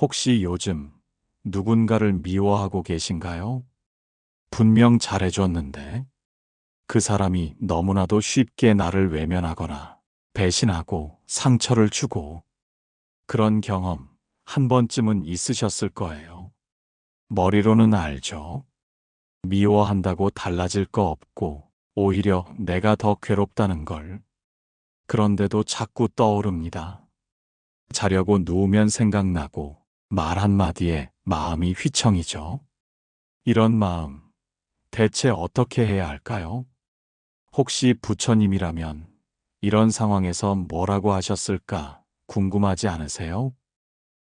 혹시 요즘 누군가를 미워하고 계신가요? 분명 잘해줬는데 그 사람이 너무나도 쉽게 나를 외면하거나 배신하고 상처를 주고 그런 경험 한 번쯤은 있으셨을 거예요. 머리로는 알죠. 미워한다고 달라질 거 없고 오히려 내가 더 괴롭다는 걸. 그런데도 자꾸 떠오릅니다. 자려고 누우면 생각나고 말 한마디에 마음이 휘청이죠. 이런 마음 대체 어떻게 해야 할까요? 혹시 부처님이라면 이런 상황에서 뭐라고 하셨을까 궁금하지 않으세요?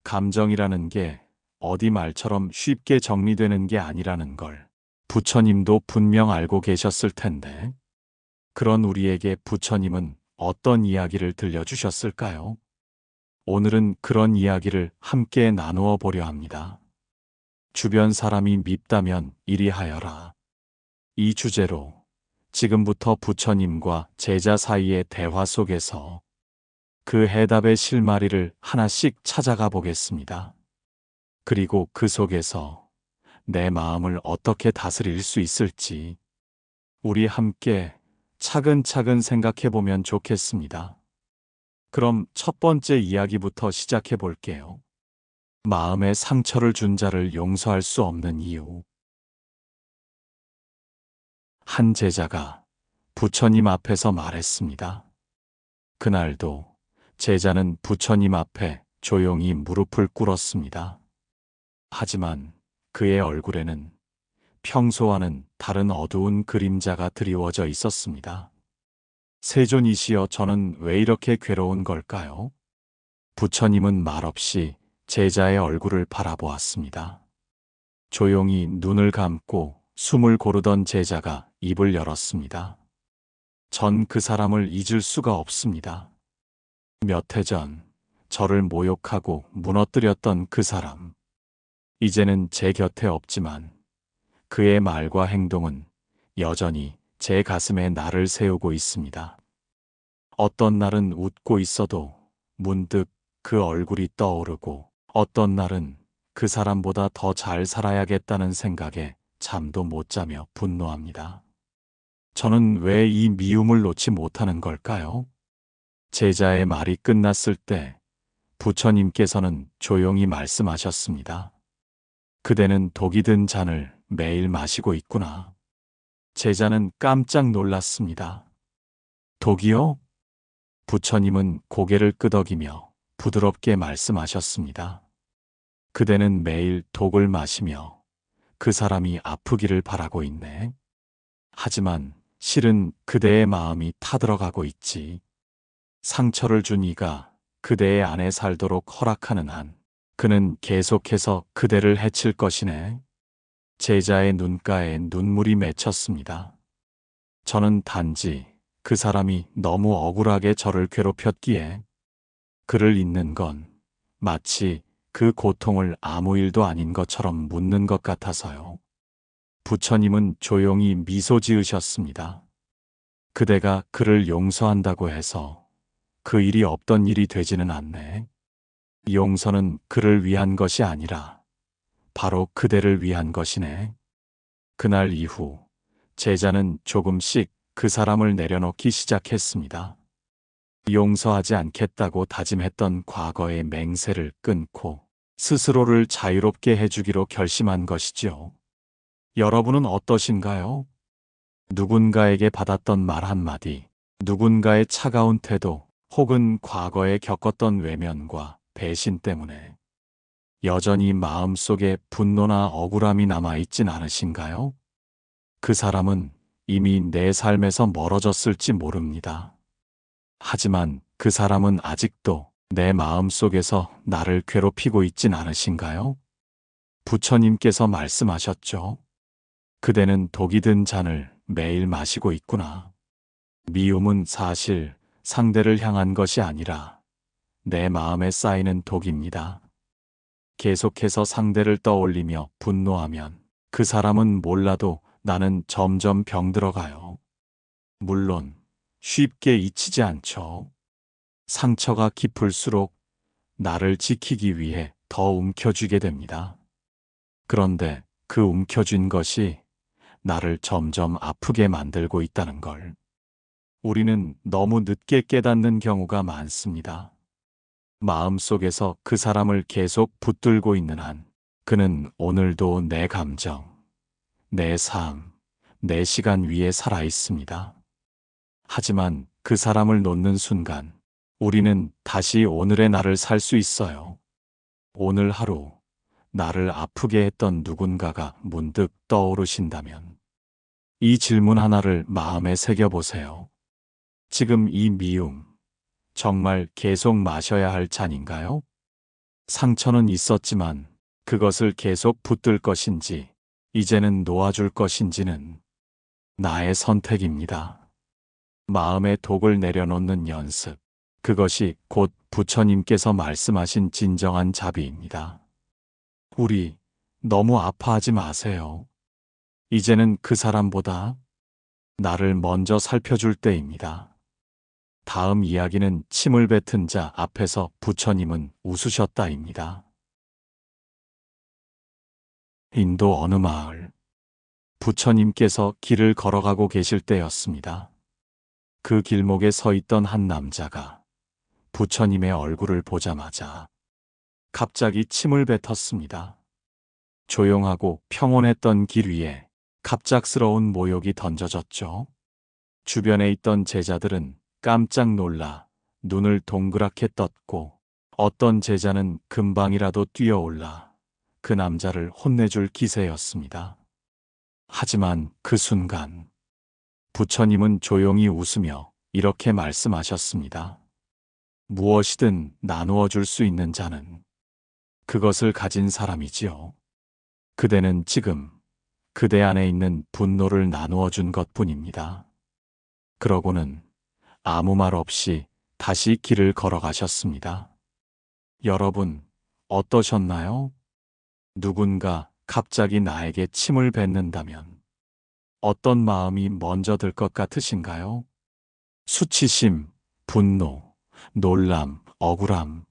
감정이라는 게 어디 말처럼 쉽게 정리되는 게 아니라는 걸 부처님도 분명 알고 계셨을 텐데, 그런 우리에게 부처님은 어떤 이야기를 들려주셨을까요? 오늘은 그런 이야기를 함께 나누어 보려 합니다. 주변 사람이 밉다면 이리 하여라. 이 주제로 지금부터 부처님과 제자 사이의 대화 속에서 그 해답의 실마리를 하나씩 찾아가 보겠습니다. 그리고 그 속에서 내 마음을 어떻게 다스릴 수 있을지 우리 함께 차근차근 생각해 보면 좋겠습니다. 그럼 첫 번째 이야기부터 시작해 볼게요. 마음에 상처를 준 자를 용서할 수 없는 이유. 한 제자가 부처님 앞에서 말했습니다. 그날도 제자는 부처님 앞에 조용히 무릎을 꿇었습니다. 하지만 그의 얼굴에는 평소와는 다른 어두운 그림자가 드리워져 있었습니다. 세존이시여, 저는 왜 이렇게 괴로운 걸까요? 부처님은 말없이 제자의 얼굴을 바라보았습니다. 조용히 눈을 감고 숨을 고르던 제자가 입을 열었습니다. 전 그 사람을 잊을 수가 없습니다. 몇 해 전 저를 모욕하고 무너뜨렸던 그 사람. 이제는 제 곁에 없지만 그의 말과 행동은 여전히 제 가슴에 날을 세우고 있습니다. 어떤 날은 웃고 있어도 문득 그 얼굴이 떠오르고, 어떤 날은 그 사람보다 더 잘 살아야겠다는 생각에 잠도 못 자며 분노합니다. 저는 왜 이 미움을 놓지 못하는 걸까요? 제자의 말이 끝났을 때 부처님께서는 조용히 말씀하셨습니다. 그대는 독이 든 잔을 매일 마시고 있구나. 제자는 깜짝 놀랐습니다. 독이요? 부처님은 고개를 끄덕이며 부드럽게 말씀하셨습니다. 그대는 매일 독을 마시며 그 사람이 아프기를 바라고 있네. 하지만 실은 그대의 마음이 타들어가고 있지. 상처를 준 이가 그대의 안에 살도록 허락하는 한 그는 계속해서 그대를 해칠 것이네. 제자의 눈가에 눈물이 맺혔습니다. 저는 단지 그 사람이 너무 억울하게 저를 괴롭혔기에 그를 잊는 건 마치 그 고통을 아무 일도 아닌 것처럼 묻는 것 같아서요. 부처님은 조용히 미소 지으셨습니다. 그대가 그를 용서한다고 해서 그 일이 없던 일이 되지는 않네. 용서는 그를 위한 것이 아니라 바로 그대를 위한 것이네. 그날 이후 제자는 조금씩 그 사람을 내려놓기 시작했습니다. 용서하지 않겠다고 다짐했던 과거의 맹세를 끊고 스스로를 자유롭게 해주기로 결심한 것이지요. 여러분은 어떠신가요? 누군가에게 받았던 말 한마디, 누군가의 차가운 태도, 혹은 과거에 겪었던 외면과 배신 때문에 여전히 마음속에 분노나 억울함이 남아있진 않으신가요? 그 사람은 이미 내 삶에서 멀어졌을지 모릅니다. 하지만 그 사람은 아직도 내 마음속에서 나를 괴롭히고 있진 않으신가요? 부처님께서 말씀하셨죠. 그대는 독이 든 잔을 매일 마시고 있구나. 미움은 사실 상대를 향한 것이 아니라 내 마음에 쌓이는 독입니다. 계속해서 상대를 떠올리며 분노하면 그 사람은 몰라도 나는 점점 병들어가요. 물론 쉽게 잊히지 않죠. 상처가 깊을수록 나를 지키기 위해 더 움켜쥐게 됩니다. 그런데 그 움켜쥔 것이 나를 점점 아프게 만들고 있다는 걸 우리는 너무 늦게 깨닫는 경우가 많습니다. 마음속에서 그 사람을 계속 붙들고 있는 한 그는 오늘도 내 감정, 내 삶, 내 시간 위에 살아 있습니다. 하지만 그 사람을 놓는 순간 우리는 다시 오늘의 나를 살 수 있어요. 오늘 하루 나를 아프게 했던 누군가가 문득 떠오르신다면 이 질문 하나를 마음에 새겨보세요. 지금 이 미움, 정말 계속 마셔야 할 잔인가요? 상처는 있었지만 그것을 계속 붙들 것인지, 이제는 놓아줄 것인지는 나의 선택입니다. 마음의 독을 내려놓는 연습, 그것이 곧 부처님께서 말씀하신 진정한 자비입니다. 우리 너무 아파하지 마세요. 이제는 그 사람보다 나를 먼저 살펴줄 때입니다. 다음 이야기는 침을 뱉은 자 앞에서 부처님은 웃으셨다입니다. 인도 어느 마을, 부처님께서 길을 걸어가고 계실 때였습니다. 그 길목에 서 있던 한 남자가 부처님의 얼굴을 보자마자 갑자기 침을 뱉었습니다. 조용하고 평온했던 길 위에 갑작스러운 모욕이 던져졌죠. 주변에 있던 제자들은 깜짝 놀라 눈을 동그랗게 떴고 어떤 제자는 금방이라도 뛰어올라 그 남자를 혼내줄 기세였습니다. 하지만 그 순간 부처님은 조용히 웃으며 이렇게 말씀하셨습니다. 무엇이든 나누어 줄 수 있는 자는 그것을 가진 사람이지요. 그대는 지금 그대 안에 있는 분노를 나누어 준 것뿐입니다. 그러고는 아무 말 없이 다시 길을 걸어가셨습니다. 여러분, 어떠셨나요? 누군가 갑자기 나에게 침을 뱉는다면 어떤 마음이 먼저 들 것 같으신가요? 수치심, 분노, 놀람, 억울함.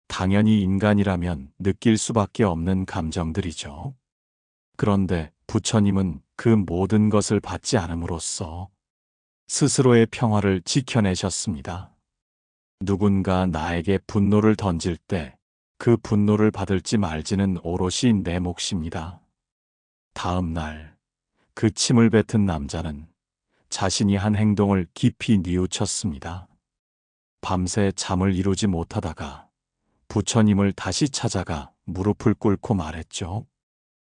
당연히 인간이라면 느낄 수밖에 없는 감정들이죠. 그런데 부처님은 그 모든 것을 받지 않음으로써 스스로의 평화를 지켜내셨습니다. 누군가 나에게 분노를 던질 때 그 분노를 받을지 말지는 오롯이 내 몫입니다. 다음 날, 그 침을 뱉은 남자는 자신이 한 행동을 깊이 뉘우쳤습니다. 밤새 잠을 이루지 못하다가 부처님을 다시 찾아가 무릎을 꿇고 말했죠.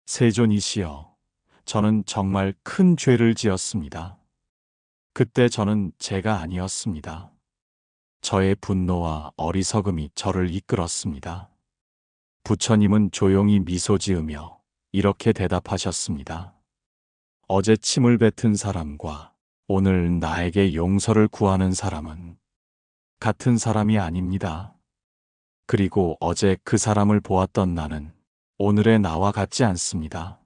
세존이시여, 저는 정말 큰 죄를 지었습니다. 그때 저는 제가 아니었습니다. 저의 분노와 어리석음이 저를 이끌었습니다. 부처님은 조용히 미소 지으며 이렇게 대답하셨습니다. 어제 침을 뱉은 사람과 오늘 나에게 용서를 구하는 사람은 같은 사람이 아닙니다. 그리고 어제 그 사람을 보았던 나는 오늘의 나와 같지 않습니다.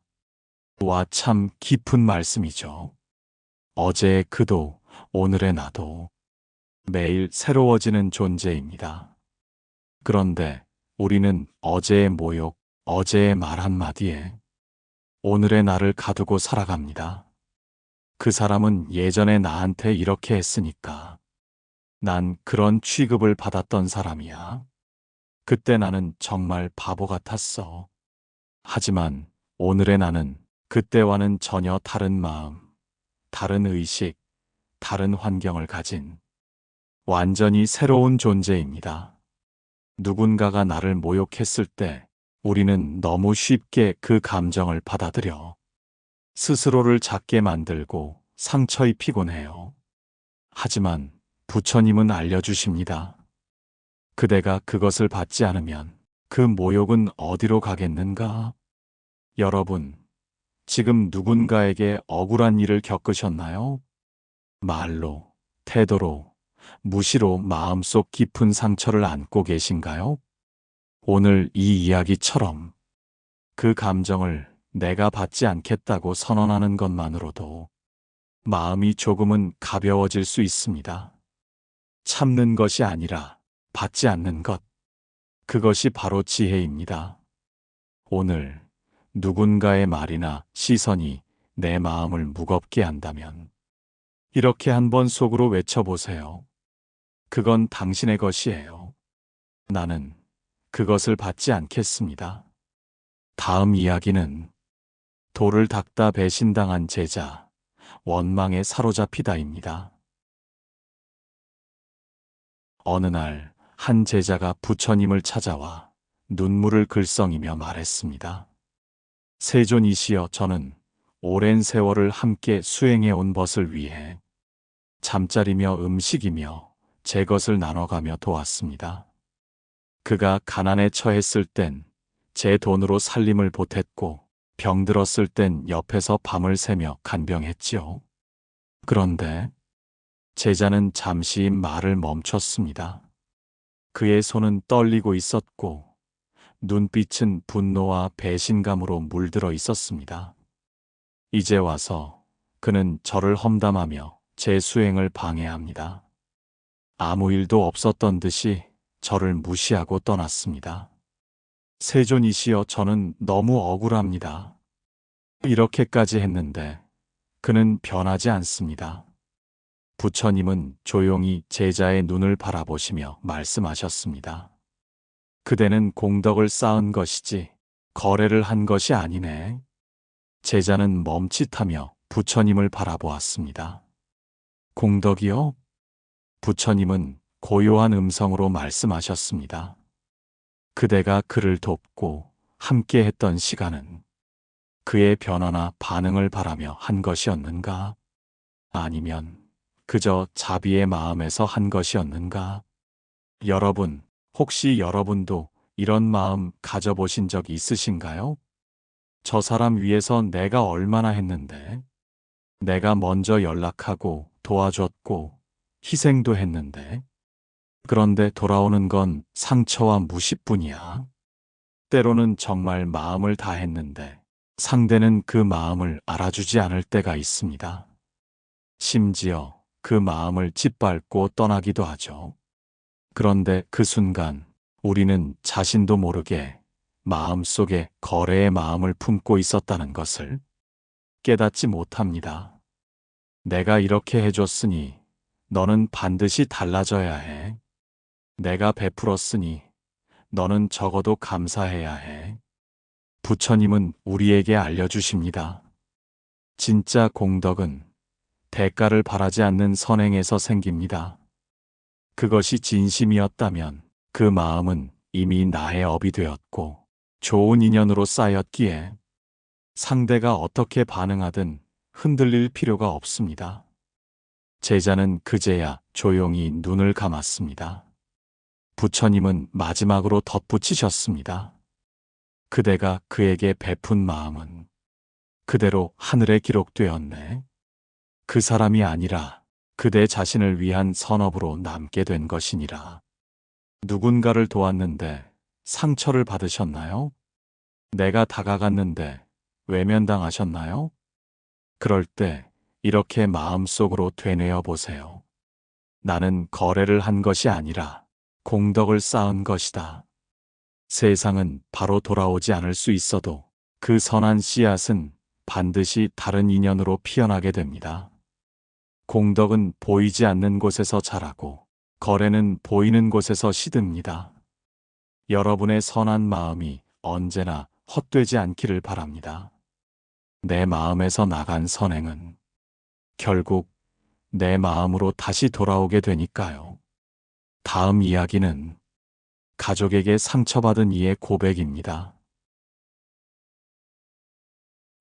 와, 참 깊은 말씀이죠. 어제의 그도 오늘의 나도 매일 새로워지는 존재입니다. 그런데 우리는 어제의 모욕, 어제의 말 한마디에 오늘의 나를 가두고 살아갑니다. 그 사람은 예전에 나한테 이렇게 했으니까 난 그런 취급을 받았던 사람이야. 그때 나는 정말 바보 같았어. 하지만 오늘의 나는 그때와는 전혀 다른 마음, 다른 의식, 다른 환경을 가진 완전히 새로운 존재입니다. 누군가가 나를 모욕했을 때 우리는 너무 쉽게 그 감정을 받아들여 스스로를 작게 만들고 상처 입히곤 해요. 하지만 부처님은 알려주십니다. 그대가 그것을 받지 않으면 그 모욕은 어디로 가겠는가? 여러분, 지금 누군가에게 억울한 일을 겪으셨나요? 말로, 태도로, 무시로 마음속 깊은 상처를 안고 계신가요? 오늘 이 이야기처럼 그 감정을 내가 받지 않겠다고 선언하는 것만으로도 마음이 조금은 가벼워질 수 있습니다. 참는 것이 아니라 받지 않는 것. 그것이 바로 지혜입니다. 오늘 누군가의 말이나 시선이 내 마음을 무겁게 한다면 이렇게 한번 속으로 외쳐보세요. 그건 당신의 것이에요. 나는 그것을 받지 않겠습니다. 다음 이야기는 돌을 닦다 배신당한 제자, 원망에 사로잡히다입니다. 어느 날 한 제자가 부처님을 찾아와 눈물을 글썽이며 말했습니다. 세존이시여, 저는 오랜 세월을 함께 수행해 온 벗을 위해 잠자리며 음식이며 제 것을 나눠가며 도왔습니다. 그가 가난에 처했을 땐 제 돈으로 살림을 보탰고 병들었을 땐 옆에서 밤을 새며 간병했지요. 그런데 제자는 잠시 말을 멈췄습니다. 그의 손은 떨리고 있었고 눈빛은 분노와 배신감으로 물들어 있었습니다. 이제 와서 그는 저를 험담하며 제 수행을 방해합니다. 아무 일도 없었던 듯이 저를 무시하고 떠났습니다. 세존이시여, 저는 너무 억울합니다. 이렇게까지 했는데 그는 변하지 않습니다. 부처님은 조용히 제자의 눈을 바라보시며 말씀하셨습니다. 그대는 공덕을 쌓은 것이지 거래를 한 것이 아니네. 제자는 멈칫하며 부처님을 바라보았습니다. 공덕이요? 부처님은 고요한 음성으로 말씀하셨습니다. 그대가 그를 돕고 함께 했던 시간은 그의 변화나 반응을 바라며 한 것이었는가? 아니면 그저 자비의 마음에서 한 것이었는가? 여러분, 혹시 여러분도 이런 마음 가져보신 적 있으신가요? 저 사람 위해서 내가 얼마나 했는데, 내가 먼저 연락하고 도와줬고 희생도 했는데, 그런데 돌아오는 건 상처와 무시뿐이야. 때로는 정말 마음을 다했는데 상대는 그 마음을 알아주지 않을 때가 있습니다. 심지어 그 마음을 짓밟고 떠나기도 하죠. 그런데 그 순간 우리는 자신도 모르게 마음속에 거래의 마음을 품고 있었다는 것을 깨닫지 못합니다. 내가 이렇게 해줬으니 너는 반드시 달라져야 해. 내가 베풀었으니 너는 적어도 감사해야 해. 부처님은 우리에게 알려주십니다. 진짜 공덕은 대가를 바라지 않는 선행에서 생깁니다. 그것이 진심이었다면 그 마음은 이미 나의 업이 되었고 좋은 인연으로 쌓였기에 상대가 어떻게 반응하든 흔들릴 필요가 없습니다. 제자는 그제야 조용히 눈을 감았습니다. 부처님은 마지막으로 덧붙이셨습니다. 그대가 그에게 베푼 마음은 그대로 하늘에 기록되었네. 그 사람이 아니라 그대 자신을 위한 선업으로 남게 된 것이니라. 누군가를 도왔는데 상처를 받으셨나요? 내가 다가갔는데 외면당하셨나요? 그럴 때 이렇게 마음속으로 되뇌어 보세요. 나는 거래를 한 것이 아니라 공덕을 쌓은 것이다. 세상은 바로 돌아오지 않을 수 있어도 그 선한 씨앗은 반드시 다른 인연으로 피어나게 됩니다. 공덕은 보이지 않는 곳에서 자라고 거래는 보이는 곳에서 시듭니다. 여러분의 선한 마음이 언제나 헛되지 않기를 바랍니다. 내 마음에서 나간 선행은 결국 내 마음으로 다시 돌아오게 되니까요. 다음 이야기는 가족에게 상처받은 이의 고백입니다.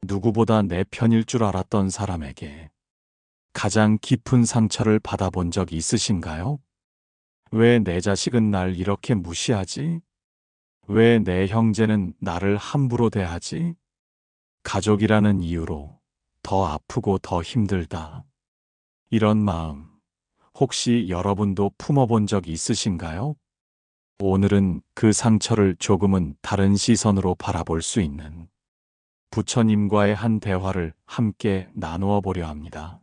누구보다 내 편일 줄 알았던 사람에게 가장 깊은 상처를 받아본 적 있으신가요? 왜 내 자식은 날 이렇게 무시하지? 왜 내 형제는 나를 함부로 대하지? 가족이라는 이유로 더 아프고 더 힘들다. 이런 마음, 혹시 여러분도 품어본 적 있으신가요? 오늘은 그 상처를 조금은 다른 시선으로 바라볼 수 있는 부처님과의 한 대화를 함께 나누어 보려 합니다.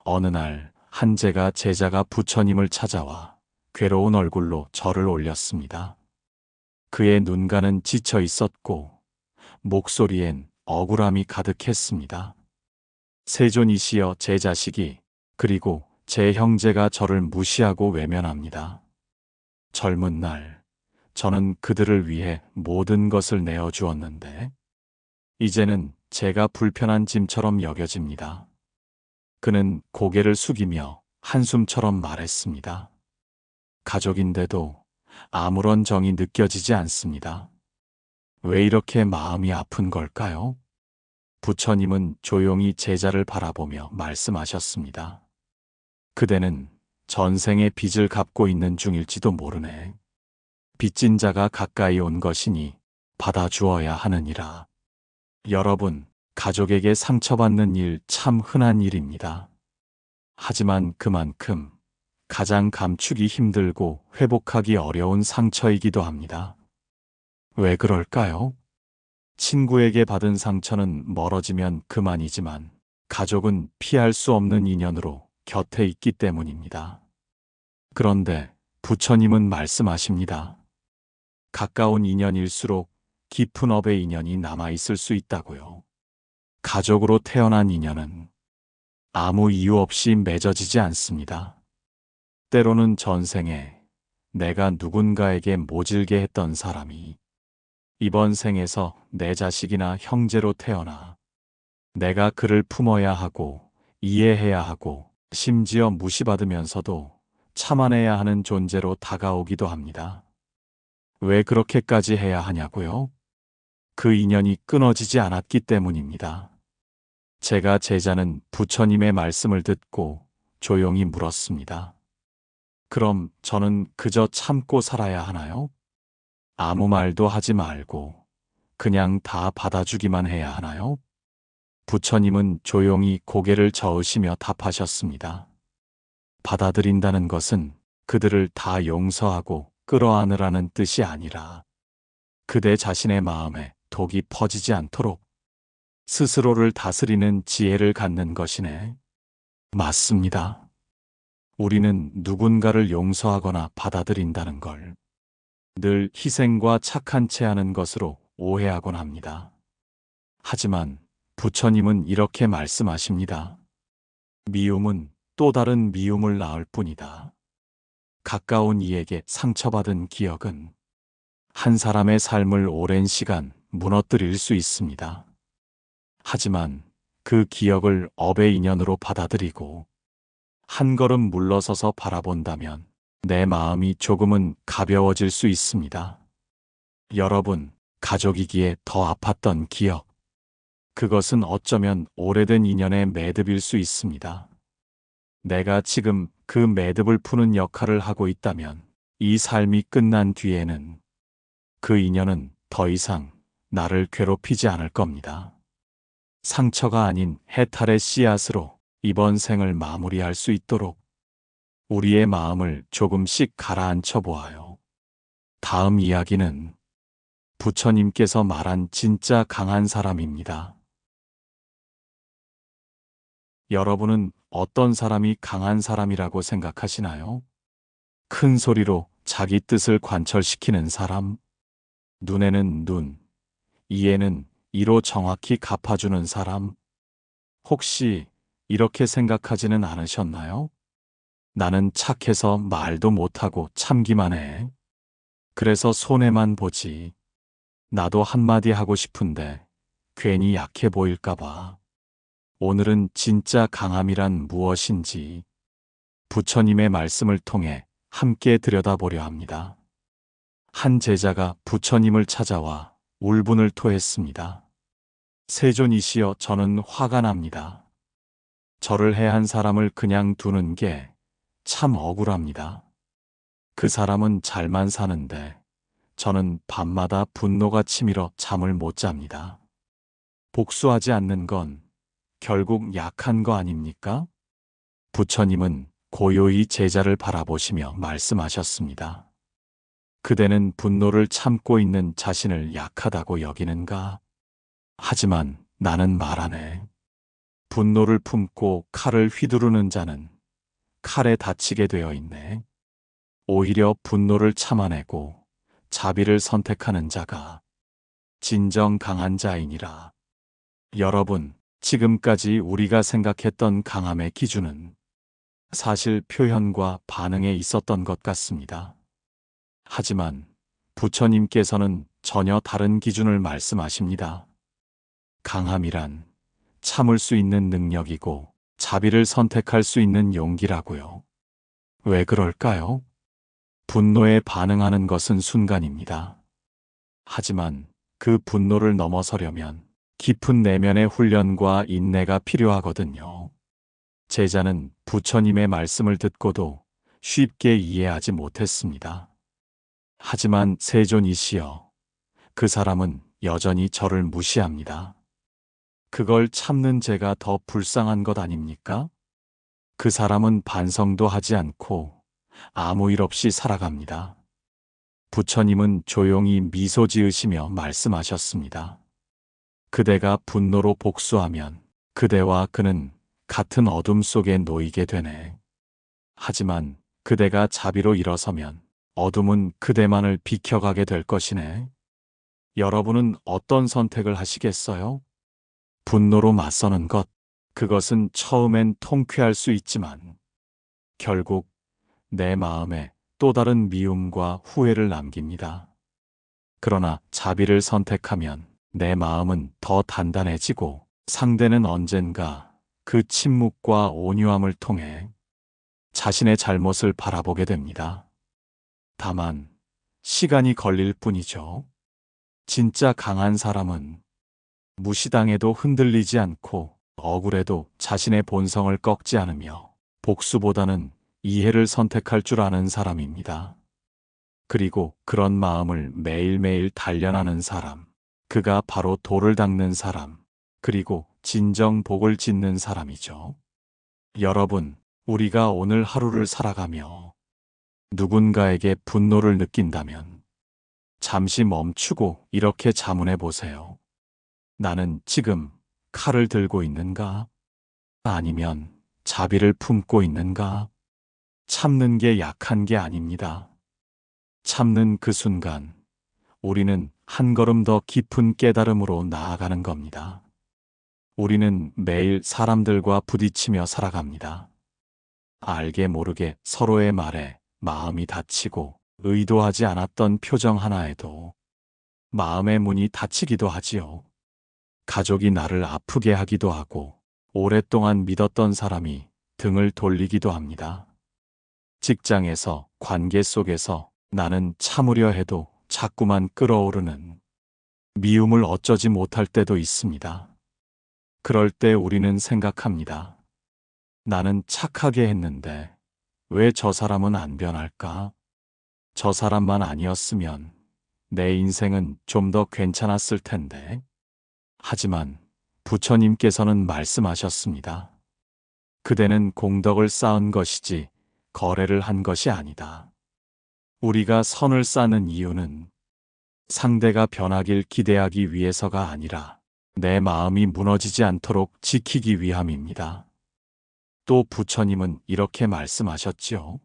어느 날 한제가 제자가 부처님을 찾아와 괴로운 얼굴로 절을 올렸습니다. 그의 눈가는 지쳐 있었고 목소리엔 억울함이 가득했습니다. 세존이시여, 제 자식이, 그리고 제 형제가 저를 무시하고 외면합니다. 젊은 날 저는 그들을 위해 모든 것을 내어주었는데 이제는 제가 불편한 짐처럼 여겨집니다. 그는 고개를 숙이며 한숨처럼 말했습니다. 가족인데도 아무런 정이 느껴지지 않습니다. 왜 이렇게 마음이 아픈 걸까요? 부처님은 조용히 제자를 바라보며 말씀하셨습니다. 그대는 전생의 빚을 갚고 있는 중일지도 모르네. 빚진 자가 가까이 온 것이니 받아주어야 하느니라. 여러분, 가족에게 상처받는 일 참 흔한 일입니다. 하지만 그만큼 가장 감추기 힘들고 회복하기 어려운 상처이기도 합니다. 왜 그럴까요? 친구에게 받은 상처는 멀어지면 그만이지만 가족은 피할 수 없는 인연으로 곁에 있기 때문입니다. 그런데 부처님은 말씀하십니다. 가까운 인연일수록 깊은 업의 인연이 남아있을 수 있다고요. 가족으로 태어난 인연은 아무 이유 없이 맺어지지 않습니다. 때로는 전생에 내가 누군가에게 모질게 했던 사람이 이번 생에서 내 자식이나 형제로 태어나 내가 그를 품어야 하고 이해해야 하고 심지어 무시받으면서도 참아내야 하는 존재로 다가오기도 합니다. 왜 그렇게까지 해야 하냐고요? 그 인연이 끊어지지 않았기 때문입니다. 제가 제자는 부처님의 말씀을 듣고 조용히 물었습니다. 그럼 저는 그저 참고 살아야 하나요? 아무 말도 하지 말고 그냥 다 받아주기만 해야 하나요? 부처님은 조용히 고개를 저으시며 답하셨습니다. 받아들인다는 것은 그들을 다 용서하고 끌어안으라는 뜻이 아니라 그대 자신의 마음에 독이 퍼지지 않도록 스스로를 다스리는 지혜를 갖는 것이네. 맞습니다. 우리는 누군가를 용서하거나 받아들인다는 걸 늘 희생과 착한 채 하는 것으로 오해하곤 합니다. 하지만 부처님은 이렇게 말씀하십니다. 미움은 또 다른 미움을 낳을 뿐이다. 가까운 이에게 상처받은 기억은 한 사람의 삶을 오랜 시간 무너뜨릴 수 있습니다. 하지만 그 기억을 업의 인연으로 받아들이고 한 걸음 물러서서 바라본다면 내 마음이 조금은 가벼워질 수 있습니다. 여러분, 가족이기에 더 아팠던 기억, 그것은 어쩌면 오래된 인연의 매듭일 수 있습니다. 내가 지금 그 매듭을 푸는 역할을 하고 있다면 이 삶이 끝난 뒤에는 그 인연은 더 이상 나를 괴롭히지 않을 겁니다. 상처가 아닌 해탈의 씨앗으로 이번 생을 마무리할 수 있도록 우리의 마음을 조금씩 가라앉혀 보아요. 다음 이야기는 부처님께서 말한 진짜 강한 사람입니다. 여러분은 어떤 사람이 강한 사람이라고 생각하시나요? 큰 소리로 자기 뜻을 관철시키는 사람, 눈에는 눈, 이에는 이로 정확히 갚아주는 사람, 혹시 이렇게 생각하지는 않으셨나요? 나는 착해서 말도 못하고 참기만 해. 그래서 손해만 보지. 나도 한마디 하고 싶은데 괜히 약해 보일까봐. 오늘은 진짜 강함이란 무엇인지 부처님의 말씀을 통해 함께 들여다보려 합니다. 한 제자가 부처님을 찾아와 울분을 토했습니다. 세존이시여, 저는 화가 납니다. 저를 해한 사람을 그냥 두는 게 참 억울합니다. 그 사람은 잘만 사는데 저는 밤마다 분노가 치밀어 잠을 못 잡니다. 복수하지 않는 건 결국 약한 거 아닙니까? 부처님은 고요히 제자를 바라보시며 말씀하셨습니다. 그대는 분노를 참고 있는 자신을 약하다고 여기는가? 하지만 나는 말하네. 분노를 품고 칼을 휘두르는 자는 칼에 다치게 되어 있네. 오히려 분노를 참아내고 자비를 선택하는 자가 진정 강한 자이니라. 여러분, 지금까지 우리가 생각했던 강함의 기준은 사실 표현과 반응에 있었던 것 같습니다. 하지만 부처님께서는 전혀 다른 기준을 말씀하십니다. 강함이란 참을 수 있는 능력이고 자비를 선택할 수 있는 용기라고요. 왜 그럴까요? 분노에 반응하는 것은 순간입니다. 하지만 그 분노를 넘어서려면 깊은 내면의 훈련과 인내가 필요하거든요. 제자는 부처님의 말씀을 듣고도 쉽게 이해하지 못했습니다. 하지만 세존이시여, 그 사람은 여전히 저를 무시합니다. 그걸 참는 제가 더 불쌍한 것 아닙니까? 그 사람은 반성도 하지 않고 아무 일 없이 살아갑니다. 부처님은 조용히 미소 지으시며 말씀하셨습니다. 그대가 분노로 복수하면 그대와 그는 같은 어둠 속에 놓이게 되네. 하지만 그대가 자비로 일어서면 어둠은 그대만을 비켜가게 될 것이네. 여러분은 어떤 선택을 하시겠어요? 분노로 맞서는 것, 그것은 처음엔 통쾌할 수 있지만 결국 내 마음에 또 다른 미움과 후회를 남깁니다. 그러나 자비를 선택하면 내 마음은 더 단단해지고 상대는 언젠가 그 침묵과 온유함을 통해 자신의 잘못을 바라보게 됩니다. 다만 시간이 걸릴 뿐이죠. 진짜 강한 사람은 무시당해도 흔들리지 않고 억울해도 자신의 본성을 꺾지 않으며 복수보다는 이해를 선택할 줄 아는 사람입니다. 그리고 그런 마음을 매일매일 단련하는 사람, 그가 바로 돌을 닦는 사람, 그리고 진정 복을 짓는 사람이죠. 여러분, 우리가 오늘 하루를 살아가며 누군가에게 분노를 느낀다면 잠시 멈추고 이렇게 자문해 보세요. 나는 지금 칼을 들고 있는가? 아니면 자비를 품고 있는가? 참는 게 약한 게 아닙니다. 참는 그 순간 우리는 한 걸음 더 깊은 깨달음으로 나아가는 겁니다. 우리는 매일 사람들과 부딪히며 살아갑니다. 알게 모르게 서로의 말에 마음이 다치고 의도하지 않았던 표정 하나에도 마음의 문이 닫히기도 하지요. 가족이 나를 아프게 하기도 하고 오랫동안 믿었던 사람이 등을 돌리기도 합니다. 직장에서, 관계 속에서 나는 참으려 해도 자꾸만 끓어오르는 미움을 어쩌지 못할 때도 있습니다. 그럴 때 우리는 생각합니다. 나는 착하게 했는데 왜 저 사람은 안 변할까? 저 사람만 아니었으면 내 인생은 좀 더 괜찮았을 텐데. 하지만 부처님께서는 말씀하셨습니다. 그대는 공덕을 쌓은 것이지 거래를 한 것이 아니다. 우리가 선을 쌓는 이유는 상대가 변하길 기대하기 위해서가 아니라 내 마음이 무너지지 않도록 지키기 위함입니다. 또 부처님은 이렇게 말씀하셨지요.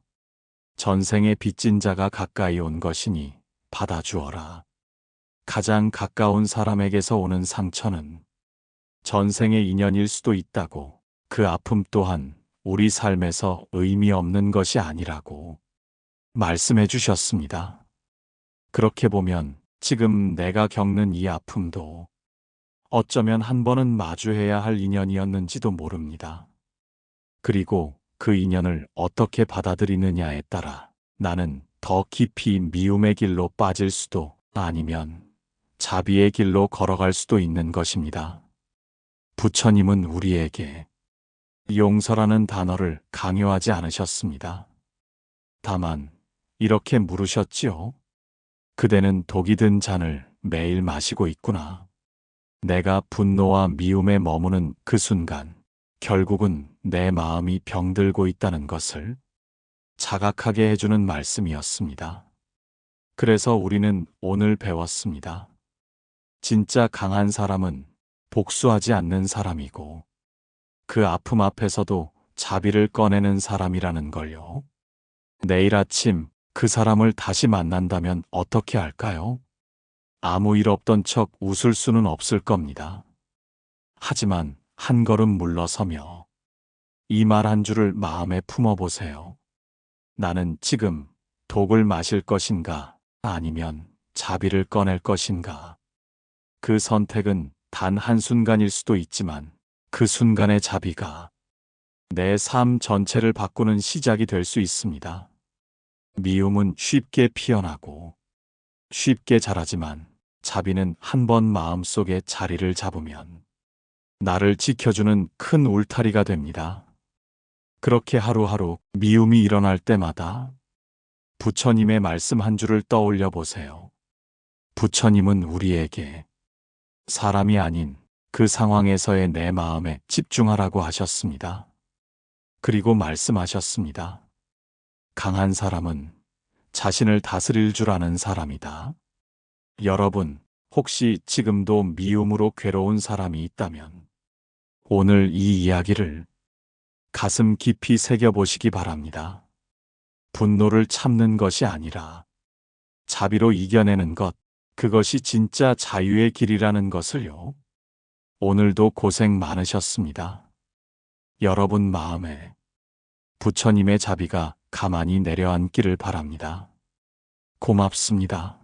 전생에 빚진 자가 가까이 온 것이니 받아주어라. 가장 가까운 사람에게서 오는 상처는 전생의 인연일 수도 있다고, 그 아픔 또한 우리 삶에서 의미 없는 것이 아니라고 말씀해 주셨습니다. 그렇게 보면 지금 내가 겪는 이 아픔도 어쩌면 한 번은 마주해야 할 인연이었는지도 모릅니다. 그리고 그 인연을 어떻게 받아들이느냐에 따라 나는 더 깊이 미움의 길로 빠질 수도 아니면 자비의 길로 걸어갈 수도 있는 것입니다. 부처님은 우리에게 용서라는 단어를 강요하지 않으셨습니다. 다만 이렇게 물으셨지요. 그대는 독이 든 잔을 매일 마시고 있구나. 내가 분노와 미움에 머무는 그 순간 결국은 내 마음이 병들고 있다는 것을 자각하게 해주는 말씀이었습니다. 그래서 우리는 오늘 배웠습니다. 진짜 강한 사람은 복수하지 않는 사람이고 그 아픔 앞에서도 자비를 꺼내는 사람이라는 걸요. 내일 아침 그 사람을 다시 만난다면 어떻게 할까요? 아무 일 없던 척 웃을 수는 없을 겁니다. 하지만 한 걸음 물러서며 이 말 한 줄을 마음에 품어보세요. 나는 지금 독을 마실 것인가, 아니면 자비를 꺼낼 것인가. 그 선택은 단 한순간일 수도 있지만 그 순간의 자비가 내 삶 전체를 바꾸는 시작이 될 수 있습니다. 미움은 쉽게 피어나고 쉽게 자라지만 자비는 한 번 마음속에 자리를 잡으면 나를 지켜주는 큰 울타리가 됩니다. 그렇게 하루하루 미움이 일어날 때마다 부처님의 말씀 한 줄을 떠올려 보세요. 부처님은 우리에게 사람이 아닌 그 상황에서의 내 마음에 집중하라고 하셨습니다. 그리고 말씀하셨습니다. 강한 사람은 자신을 다스릴 줄 아는 사람이다. 여러분, 혹시 지금도 미움으로 괴로운 사람이 있다면 오늘 이 이야기를 가슴 깊이 새겨보시기 바랍니다. 분노를 참는 것이 아니라 자비로 이겨내는 것, 그것이 진짜 자유의 길이라는 것을요. 오늘도 고생 많으셨습니다. 여러분 마음에 부처님의 자비가 가만히 내려앉기를 바랍니다. 고맙습니다.